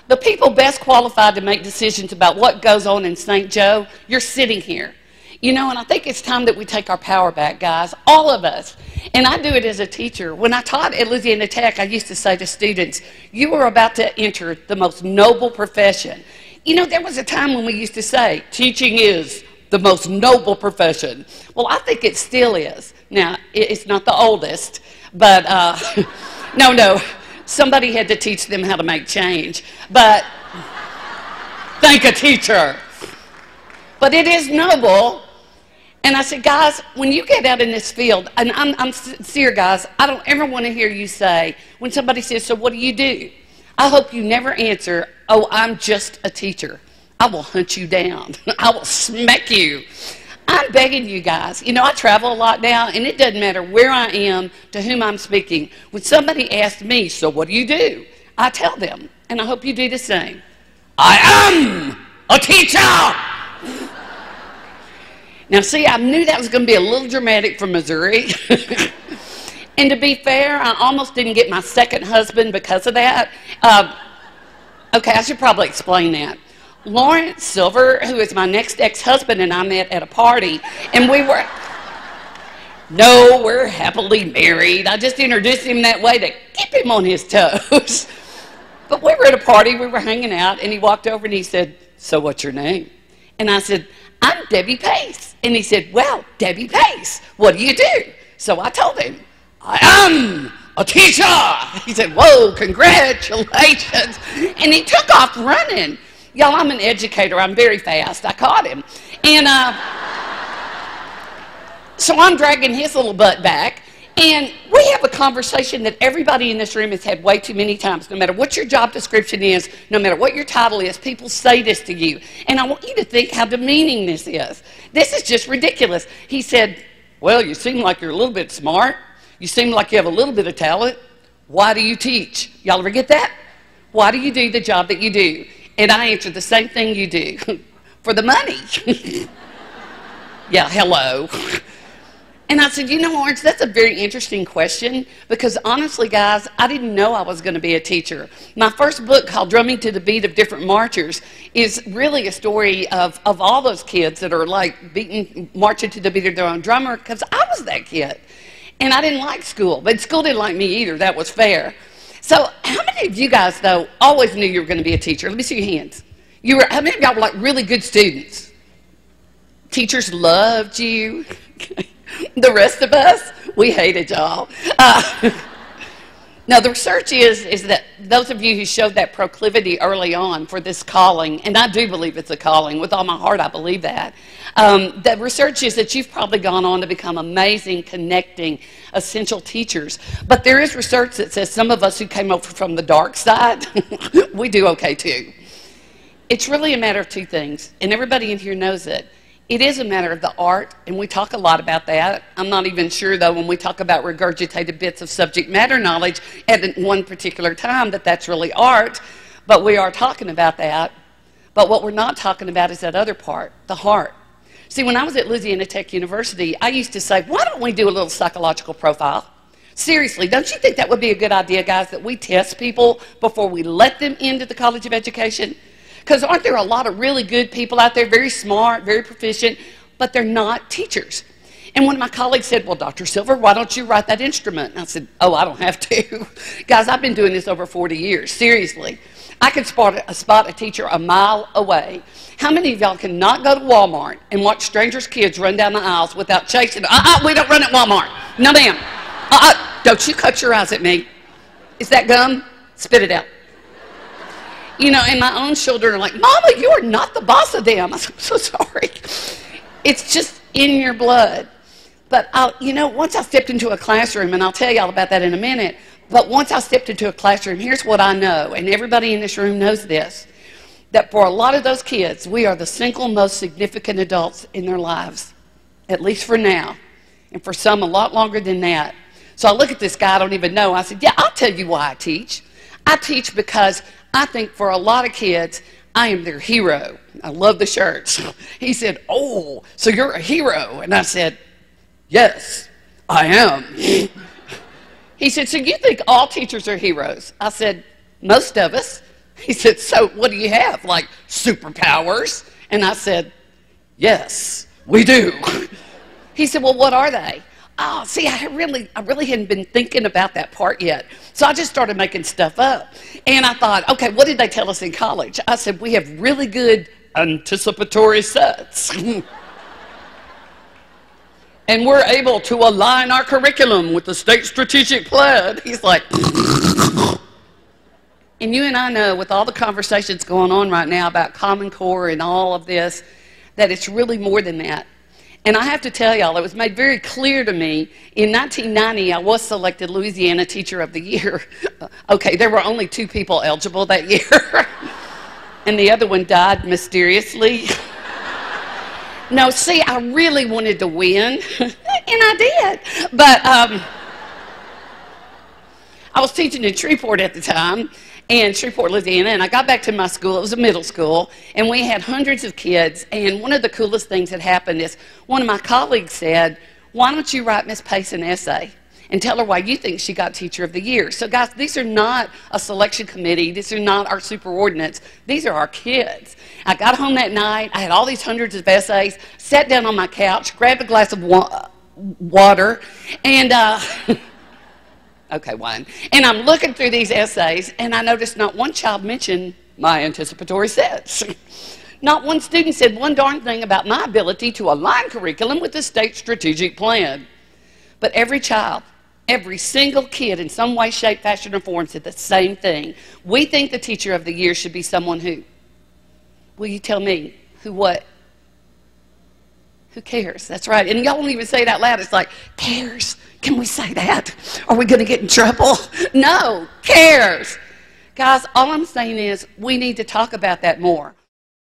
the people best qualified to make decisions about what goes on in St. Joe, you're sitting here. You know, and I think it's time that we take our power back, guys, all of us. And I do it as a teacher. When I taught at Louisiana Tech, I used to say to students, you are about to enter the most noble profession. You know, there was a time when we used to say, teaching is the most noble profession. Well, I think it still is. Now, it's not the oldest, but no, somebody had to teach them how to make change. But thank a teacher. But it is noble. And I said, guys, when you get out in this field, and I'm sincere, guys, I don't ever want to hear you say, when somebody says, so what do you do? I hope you never answer, oh, I'm just a teacher. I will hunt you down. I will smack you. I'm begging you guys. You know, I travel a lot now, and it doesn't matter where I am, to whom I'm speaking. When somebody asks me, so what do you do? I tell them, and I hope you do the same. I am a teacher. Now, see, I knew that was going to be a little dramatic from Missouri. And to be fair, I almost didn't get my second husband because of that. Okay, I should probably explain that. Lawrence Silver, who is my next ex-husband, and I met at a party, and we're happily married. I just introduced him that way to keep him on his toes. But we were at a party, we were hanging out, and he walked over and he said, so what's your name? And I said, I'm Debbie Pace. And he said, well, Debbie Pace, what do you do? So I told him, I am a teacher. He said, whoa, congratulations. And he took off running. Y'all, I'm an educator. I'm very fast. I caught him. And so I'm dragging his little butt back. And we have a conversation that everybody in this room has had way too many times. No matter what your job description is, no matter what your title is, people say this to you. And I want you to think how demeaning this is. This is just ridiculous. He said, well, you seem like you're a little bit smart. You seem like you have a little bit of talent. Why do you teach? Y'all ever get that? Why do you do the job that you do? And I answered the same thing you do. For the money. Yeah, hello. And I said, you know, Orange, that's a very interesting question because honestly, guys, I didn't know I was going to be a teacher. My first book called Drumming to the Beat of Different Marchers is really a story of all those kids that are like marching to the beat of their own drummer because I was that kid. And I didn't like school, but school didn't like me either. That was fair. So how many of you guys, though, always knew you were going to be a teacher? Let me see your hands. How many of y'all were like really good students? Teachers loved you. The rest of us, we hated y'all. Now, the research is that those of you who showed that proclivity early on for this calling, and I do believe it's a calling, with all my heart I believe that, the research is that you've probably gone on to become amazing, connecting, essential teachers. But there is research that says some of us who came over from the dark side, we do okay too. It's really a matter of two things, and everybody in here knows it. It is a matter of the art, and we talk a lot about that. I'm not even sure, though, when we talk about regurgitated bits of subject matter knowledge at one particular time that that's really art, but we are talking about that. But what we're not talking about is that other part, the heart. See, when I was at Louisiana Tech University, I used to say, why don't we do a little psychological profile? Seriously, don't you think that would be a good idea, guys, that we test people before we let them into the College of Education? Because aren't there a lot of really good people out there, very smart, very proficient, but they're not teachers? And one of my colleagues said, well, Dr. Silver, why don't you write that instrument? And I said, oh, I don't have to. Guys, I've been doing this over 40 years. Seriously. I can spot a teacher a mile away. How many of y'all cannot go to Walmart and watch strangers' kids run down the aisles without chasing them? We don't run at Walmart. No, ma'am. Don't you cut your eyes at me. Is that gum? Spit it out. You know, and my own children are like, Mama, you are not the boss of them. I'm so sorry. It's just in your blood. But, you know, once I stepped into a classroom, and I'll tell you all about that in a minute, but once I stepped into a classroom, here's what I know, and everybody in this room knows this, that for a lot of those kids, we are the single most significant adults in their lives, at least for now, and for some a lot longer than that. So I look at this guy I don't even know. I said, yeah, I'll tell you why I teach. I teach because I think for a lot of kids, I am their hero. I love the shirts. He said, oh, so you're a hero. And I said, yes, I am. He said, so you think all teachers are heroes? I said, most of us. He said, so what do you have, like superpowers? And I said, yes, we do. He said, well, what are they? Oh, see, I really hadn't been thinking about that part yet. So I just started making stuff up. And I thought, okay, what did they tell us in college? I said, we have really good anticipatory sets. And we're able to align our curriculum with the state strategic plan. He's like, and you and I know with all the conversations going on right now about Common Core and all of this, that it's really more than that. And I have to tell y'all, it was made very clear to me, in 1990, I was selected Louisiana Teacher of the Year. Okay, there were only 2 people eligible that year. And the other one died mysteriously. No, see, I really wanted to win, and I did. But I was teaching in Shreveport at the time, in Shreveport, Louisiana, and I got back to my school. It was a middle school, and we had hundreds of kids. And one of the coolest things that happened is one of my colleagues said, why don't you write Miss Pace an essay and tell her why you think she got Teacher of the Year? So, guys, these are not a selection committee. These are not our superordinates. These are our kids. I got home that night. I had all these hundreds of essays, sat down on my couch, grabbed a glass of water, and okay, wine. And I'm looking through these essays, and I noticed not one child mentioned my anticipatory sets. Not one student said one darn thing about my ability to align curriculum with the state strategic plan. But every child, every single kid in some way, shape, fashion, or form said the same thing. We think the Teacher of the Year should be someone who, will you tell me, who what? Who cares? That's right. And y'all won't even say it out loud. It's like, cares. Can we say that? Are we going to get in trouble? No, cares. Guys, all I'm saying is we need to talk about that more.